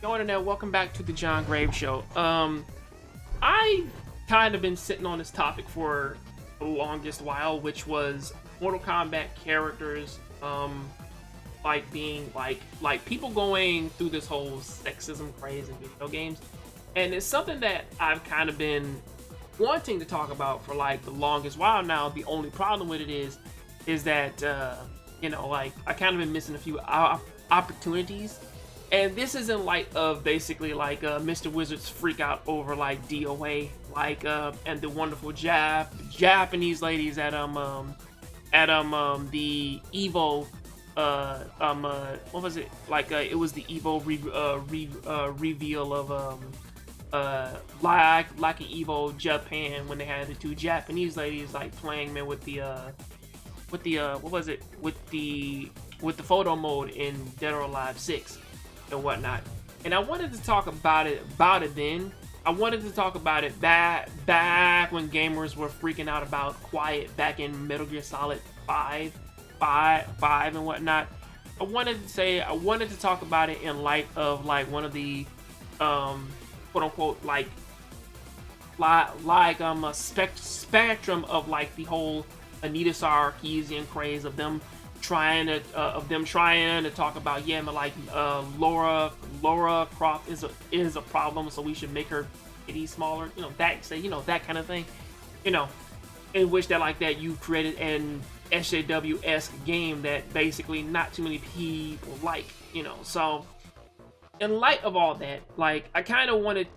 Yo, internet, welcome back to the Jongravesshow. I kind of been sitting on this topic for the longest while, which was Mortal Kombat characters, like being like people going through this whole sexism craze in video games, and it's something that I've kind of been wanting to talk about for like the longest while now. The only problem with it is that like I kind of been missing a few opportunities. And this is in light of basically like Mr. Wizard's freak out over like DOA, like and the wonderful Japanese ladies at the Evo what was it, like it was the Evo reveal of like an Evo Japan, when they had the two Japanese ladies like playing man with the what was it, with the photo mode in Dead or Alive 6 and whatnot. And I wanted to talk about it then. I wanted to talk about it back when gamers were freaking out about Quiet back in Metal Gear Solid 5 and whatnot. I wanted to talk about it in light of like one of the quote unquote like a spectrum of like the whole Anita Sarkeesian craze of them trying to talk about, yeah, but like Laura Croft is a problem, so we should make her kitty smaller, that kind of thing, in which that you created an SJW-esque game that basically not too many people like, so in light of all that, like I kind of wanted,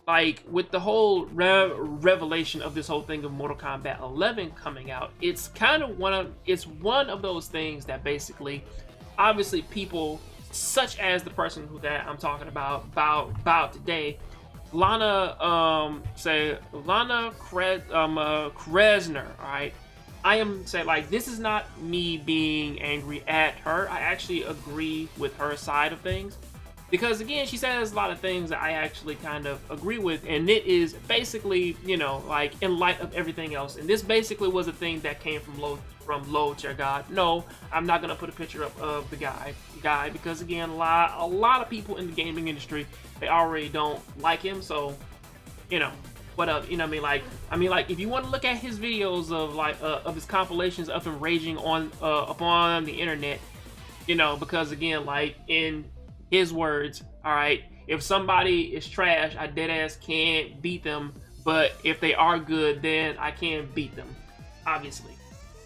like with the whole revelation of this whole thing of Mortal Kombat 11 coming out, it's kind of one of those things that basically, obviously, people such as the person that I'm talking about today, Lana Kresner, all right. I am saying, like, this is not me being angry at her. I actually agree with her side of things. Because again, she says a lot of things that I actually kind of agree with, and it is basically, like in light of everything else. And this basically was a thing that came from Low Chair God. No, I'm not gonna put a picture up of the guy because again, a lot of people in the gaming industry, they already don't like him. So, what up? Like if you want to look at his videos of like of his compilations of him raging on upon the internet, because again, like in his words, all right, if somebody is trash, I deadass can't beat them, but if they are good, then I can beat them, obviously.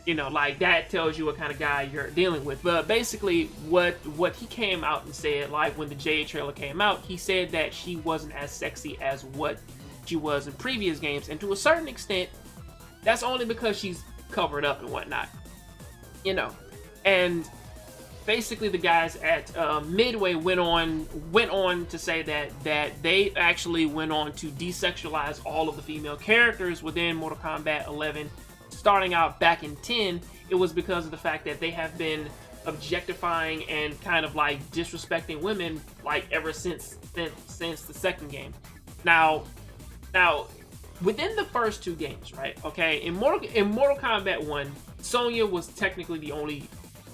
Like that tells you what kind of guy you're dealing with. But basically what he came out and said, like when the Jade trailer came out, he said that she wasn't as sexy as what she was in previous games, and to a certain extent, that's only because she's covered up and whatnot, and basically the guys at Midway went on to say that they actually went on to desexualize all of the female characters within Mortal Kombat 11, starting out back in 10. It was because of the fact that they have been objectifying and kind of like disrespecting women like ever since the second game. Now within the first two games, right? Okay, in Mortal Kombat 1, Sonya was technically the only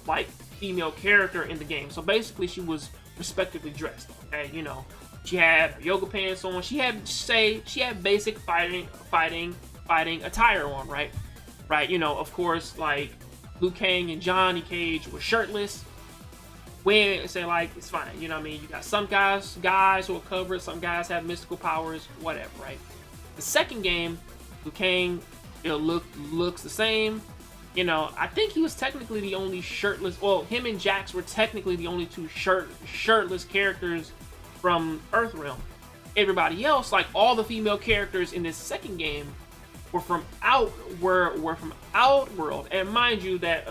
like female character in the game. So basically she was respectively dressed. Okay, she had her yoga pants on. She had basic fighting attire on, right? Of course, like Liu Kang and Johnny Cage were shirtless. When say like it's fine, you got some guys who are covered, some guys have mystical powers, whatever, right? The second game, Liu Kang, looks the same. I think he was technically the only shirtless. Well, him and Jax were technically the only two shirtless characters from Earthrealm. Everybody else, like all the female characters in this second game, were from Outworld. And mind you, that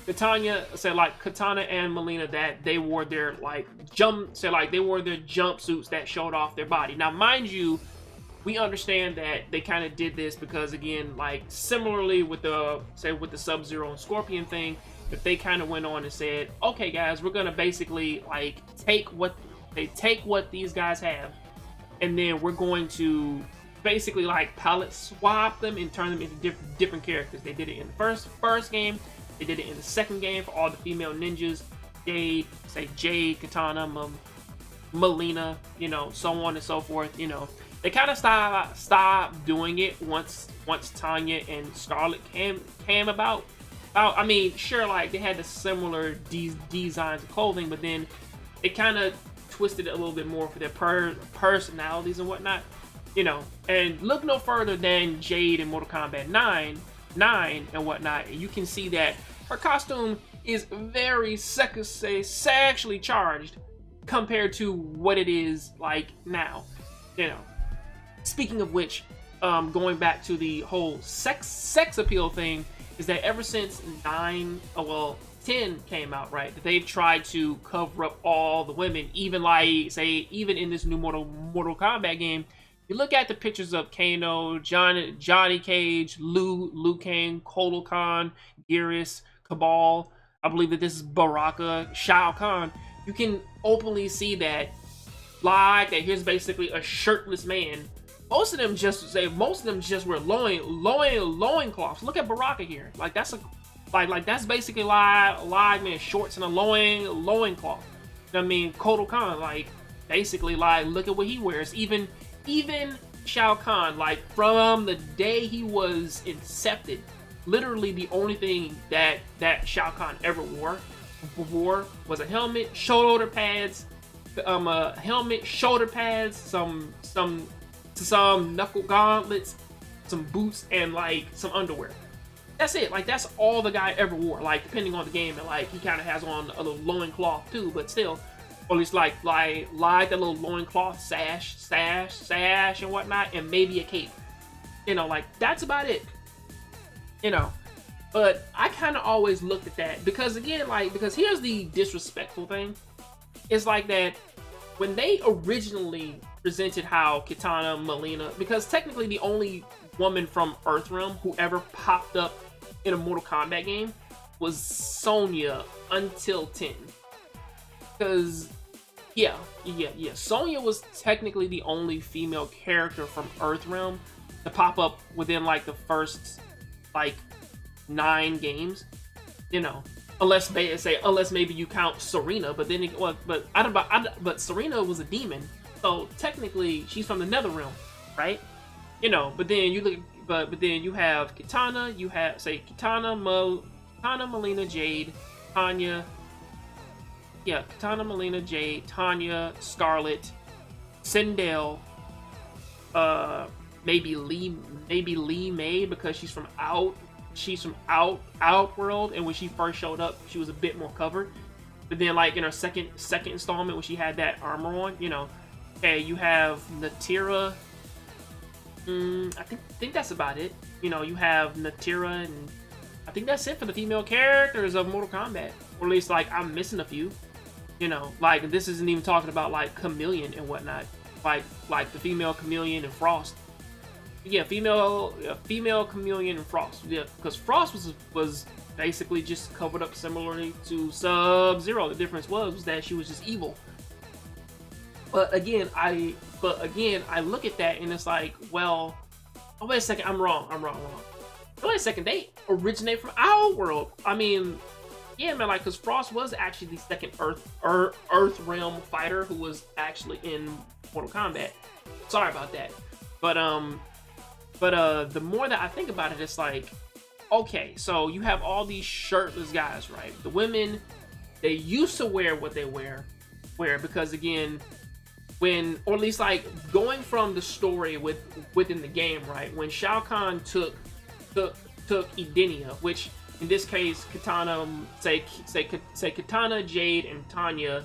Katana and Melina, that they wore their jumpsuits that showed off their body. Now, mind you, we understand that they kind of did this because, again, like similarly with the Sub-Zero and Scorpion thing, if they kind of went on and said, okay guys, we're gonna basically like take what these guys have, and then we're going to basically like palette swap them and turn them into different characters. They did it in the first game, they did it in the second game for all the female ninjas, Jade, Katana, Melina, you know, so on and so forth. You know, they kind of stopped doing it once Tanya and Scarlet came about. I mean, sure, like they had the similar designs of clothing, but then it kind of twisted it a little bit more for their personalities and whatnot. You know, and look no further than Jade in Mortal Kombat 9 and whatnot, and you can see that her costume is very sexually charged compared to what it is like now. You know, speaking of which, going back to the whole sex appeal thing, is that ever since 10 came out, right, that they've tried to cover up all the women, even like, say, even in this new Mortal Kombat game. You look at the pictures of Kano, Johnny Cage, Liu Kang, Kotal Khan, Geras, Cabal. I believe that this is Baraka, Shao Kahn. You can openly see that, like, that here's basically a shirtless man. Most of them just wear loincloths. Look at Baraka here. Like that's that's basically like man, shorts and a loincloth. I mean, Kotal Khan, like basically like look at what he wears. Even Shao Kahn, like from the day he was incepted, literally the only thing that Shao Kahn ever wore was a helmet, shoulder pads, some knuckle gauntlets, some boots, and like some underwear. That's it. Like that's all the guy ever wore. Like depending on the game, and like he kind of has on a little loincloth too, but still. Or at least like that little loincloth sash and whatnot, and maybe a cape. You know, like that's about it. You know, but I kind of always looked at that because again, like because here's the disrespectful thing. It's like that when they originally presented how Kitana, Melina, because technically the only woman from Earthrealm who ever popped up in a Mortal Kombat game was Sonya until 10. Because yeah, Sonya was technically the only female character from Earthrealm to pop up within like the first like 9 games, you know, unless maybe you count Serena, but then but Serena was a demon, so technically she's from the Netherrealm, right? You know, but then you look, but then you have Kitana, you have say Kitana, Melina, Jade, Tanya. Yeah, Kitana, Melina, Jade, Tanya, Scarlet, Sindel, maybe Lee May because she's from Outworld, and when she first showed up, she was a bit more covered. But then, like in her second installment, when she had that armor on, you know, okay, you have Natira. I think that's about it. You know, you have Natira, and I think that's it for the female characters of Mortal Kombat, or at least like I'm missing a few. You know, like this isn't even talking about like Chameleon and whatnot, like the female Chameleon and Frost. Yeah, female Chameleon and Frost. Yeah, because Frost was basically just covered up similarly to Sub-Zero. The difference was that she was just evil. But again, I look at that and it's like, well, oh wait a second, I'm wrong. Wait a second, they originate from our world. I mean, yeah, man, like, because Frost was actually the second Earth Realm fighter who was actually in Mortal Kombat. Sorry about that. But the more that I think about it, it's like, okay, so you have all these shirtless guys, right? The women, they used to wear what they wear because again, or at least like going from the story within the game, right? When Shao Kahn took Edenia, which in this case, Kitana, say Kitana, Jade, and Tanya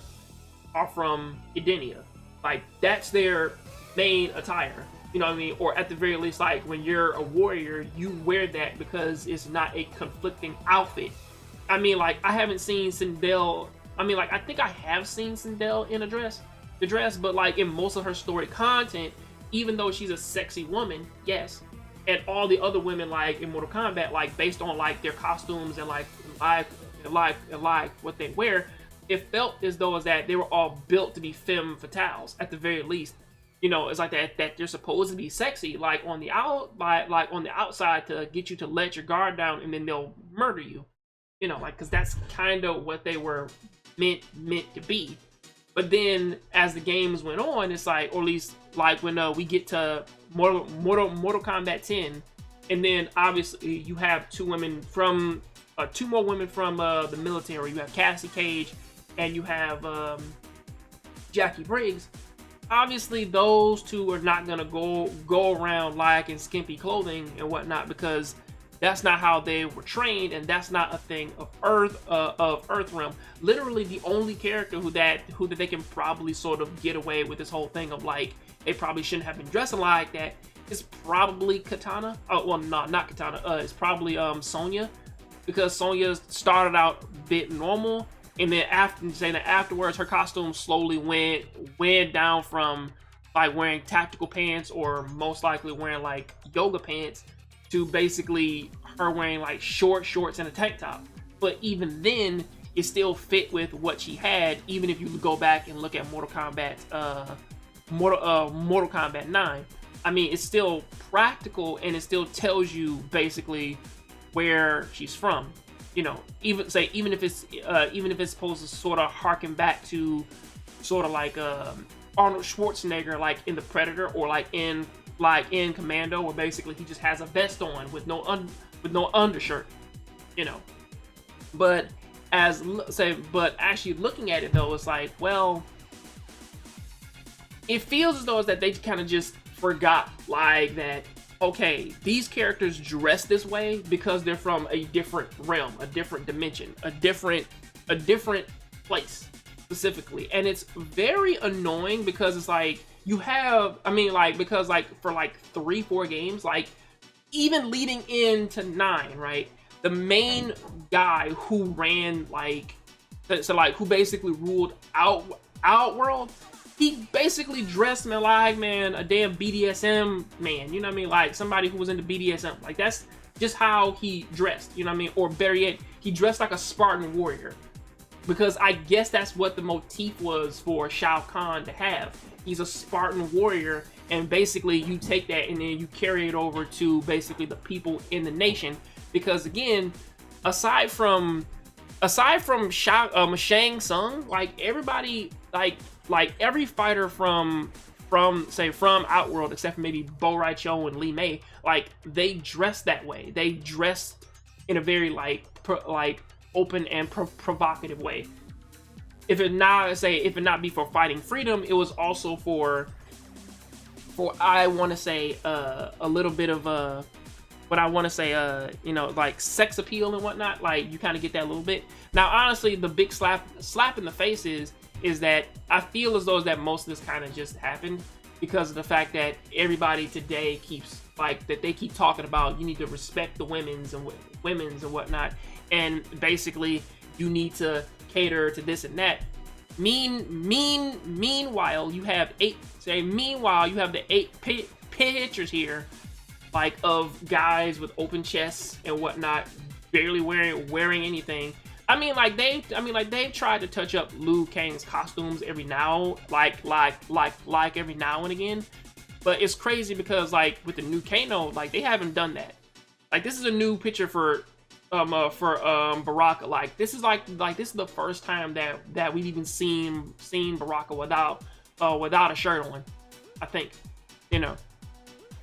are from Edenia. Like that's their main attire. You know what I mean? Or at the very least, like when you're a warrior, you wear that because it's not a conflicting outfit. I mean, like I haven't seen Sindel. I mean, like I think I have seen Sindel in the dress, but like in most of her story content, even though she's a sexy woman, yes. And all the other women, like in Mortal Kombat, like based on like their costumes and like what they wear, it felt as though that they were all built to be femme fatales at the very least. You know, it's like that they're supposed to be sexy, like on the outside to get you to let your guard down, and then they'll murder you. You know, like because that's kind of what they were meant to be. But then as the games went on, it's like, or at least like when we get to Mortal Kombat 10, and then obviously you have two more women from the military. You have Cassie Cage and you have Jackie Briggs. Obviously those two are not gonna go around like in skimpy clothing and whatnot, because that's not how they were trained, and that's not a thing of Earthrealm. Literally, the only character who that they can probably sort of get away with this whole thing of like they probably shouldn't have been dressing like that is probably Katana. Oh well, no, not Katana. It's probably Sonya, because Sonya started out a bit normal, and then afterwards her costume slowly went down from like wearing tactical pants or most likely wearing like yoga pants to basically her wearing like short shorts and a tank top. But even then, it still fit with what she had, even if you go back and look at Mortal Kombat 9. I mean, it's still practical, and it still tells you basically where she's from. You know, even if it's supposed to sort of harken back to sort of like Arnold Schwarzenegger, like in The Predator, or like in Commando, where basically he just has a vest on with no undershirt, you know. But actually looking at it though, it's like, well, it feels as though it's that they kind of just forgot like that. Okay, these characters dress this way because they're from a different realm, a different dimension, a different place specifically, and it's very annoying because it's like you have, I mean, like, because like for like 3-4 games, like even leading into 9, right? The main guy who ran who basically ruled Outworld, he basically dressed me like, man, a damn BDSM man, you know what I mean? Like somebody who was into BDSM. Like that's just how he dressed, you know what I mean? Or better yet, he dressed like a Spartan warrior. Because I guess that's what the motif was for Shao Kahn to have. He's a Spartan warrior, and basically you take that and then you carry it over to basically the people in the nation. Because again, aside from Shang Tsung, like everybody, like every fighter from Outworld, except for maybe Bo Rai Cho and Li Mei, like they dress that way. They dress in a very like open and provocative way. If it not be for fighting freedom, it was also for I want to say a little bit of what I want to say you know, like sex appeal and whatnot. Like you kind of get that a little bit. Now honestly, the big slap in the face is that I feel as though that most of this kind of just happened because of the fact that everybody today keeps they keep talking about you need to respect the women's and whatnot, and basically you need to cater to this and that. Meanwhile, you have the 8 pictures here, like of guys with open chests and whatnot, barely wearing anything. I mean, they've tried to touch up Liu Kang's costumes every now, every now and again. But it's crazy because like with the new Kano, like they haven't done that. Like this is a new picture for Baraka. Like this is this is the first time that we've even seen Baraka without a shirt on. I think, you know,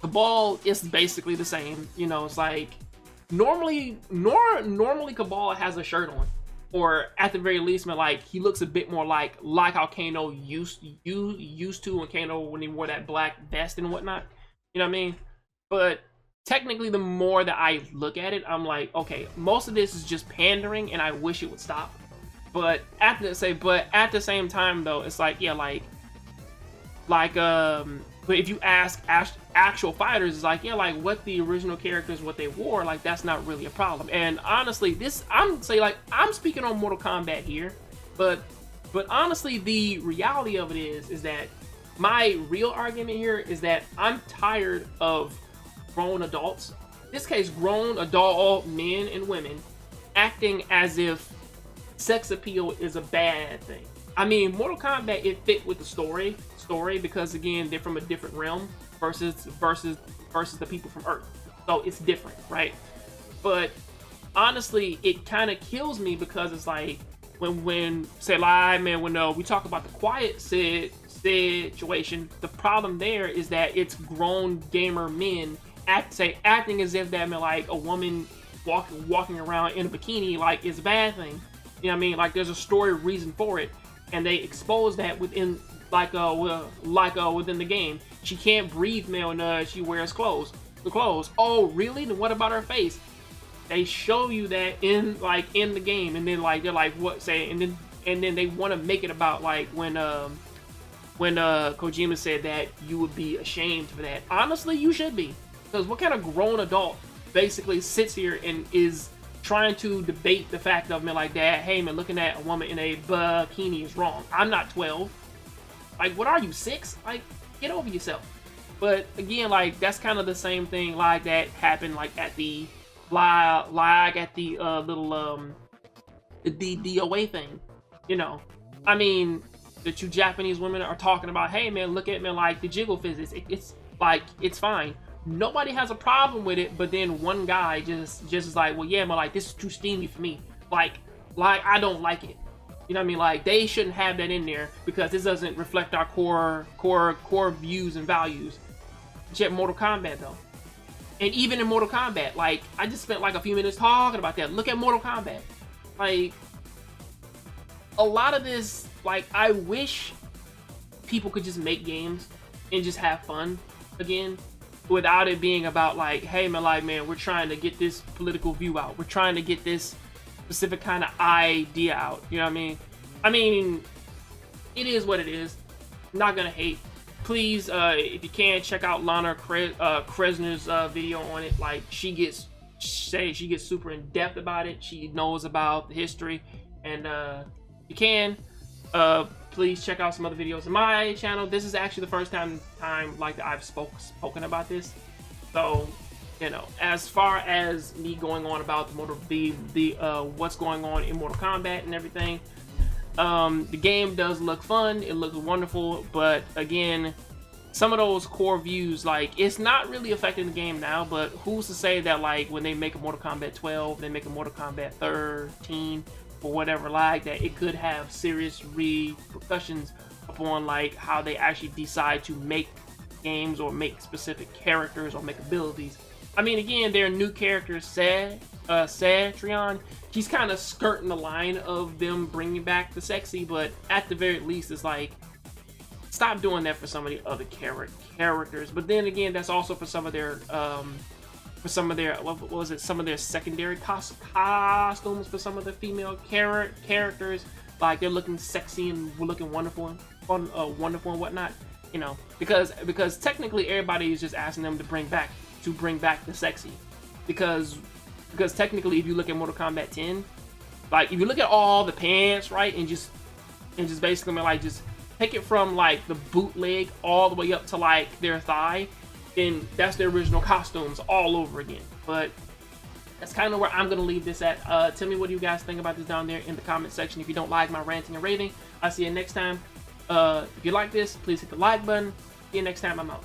Cabal is basically the same. You know, it's like normally Cabal has a shirt on, or at the very least, man, like he looks a bit more like how Kano used to when Kano when he wore that black vest and whatnot. You know what I mean? But technically, the more that I look at it, I'm like, okay, most of this is just pandering, and I wish it would stop. But at the same time, though, it's like, yeah, but if you ask actual fighters, it's like, yeah, like what the original characters, what they wore, like that's not really a problem. And honestly, I'm speaking on Mortal Kombat here, but honestly, the reality of it is that my real argument here is that I'm tired of grown adults, in this case grown adult men and women, acting as if sex appeal is a bad thing. I mean, Mortal Kombat, it fit with the story because again, they're from a different realm versus the people from Earth, so it's different, right? But honestly, it kind of kills me because it's like when say live man, when we talk about the quiet situation, the problem there is that it's grown gamer men acting as if that, man, like a woman walking around in a bikini like is a bad thing. You know what I mean? Like there's a story reason for it, and they expose that within within the game. She can't breathe, man, when she wears clothes. The clothes. Oh, really? Then what about her face? They show you that in the game, and then like they're like, what say? And then they want to make it about like when Kojima said that you would be ashamed for that. Honestly, you should be, because what kind of grown adult basically sits here and is trying to debate the fact of, man, like that, hey man, looking at a woman in a bikini is wrong. I'm not 12. Like, what are you, 6? Like, get over yourself. But again, like that's kind of the same thing like that happened like at the little the DOA thing. You know, I mean, the two Japanese women are talking about, hey man, look at me, like the jiggle physics. It's like, it's fine. Nobody has a problem with it, but then one guy just is like, well, yeah, man, like this is too steamy for me. Like I don't like it. You know what I mean? Like they shouldn't have that in there because this doesn't reflect our core views and values. Yet Mortal Kombat though, and even in Mortal Kombat, like I just spent like a few minutes talking about that. Look at Mortal Kombat. Like a lot of this, like I wish people could just make games and just have fun again, without it being about like, hey man, like man, we're trying to get this political view out. We're trying to get this specific kind of idea out. You know what I mean? I mean, it is what it is. I'm not gonna hate. Please, if you can, check out Lana Kresner's video on it. Like she gets super in depth about it. She knows about the history, and if you can, please check out some other videos on my channel. This is actually the first time like I've spoken about this. So, you know, as far as me going on about what's going on in Mortal Kombat and everything, the game does look fun. It looks wonderful, but again, some of those core views, like it's not really affecting the game now. But who's to say that like when they make a Mortal Kombat 12, they make a Mortal Kombat 13, or whatever like that, it could have serious repercussions upon like how they actually decide to make games or make specific characters or make abilities. I mean, again, there are new characters, Trion. She's kind of skirting the line of them bringing back the sexy, but at the very least, it's like, stop doing that for some of the other characters. But then again, that's also for some of their, some of their secondary costumes for some of the female characters. Like they're looking sexy and looking wonderful and whatnot. You know, because technically everybody is just asking them to bring back the sexy, because technically if you look at Mortal Kombat 10, like if you look at all the pants, right, and just basically like just take it from like the bootleg all the way up to like their thigh, then that's the original costumes all over again. But that's kind of where I'm gonna leave this at. Tell me what do you guys think about this down there in the comment section. If you don't like my ranting and raving, I'll see you next time. If you like this, please hit the like button. See you next time. I'm out.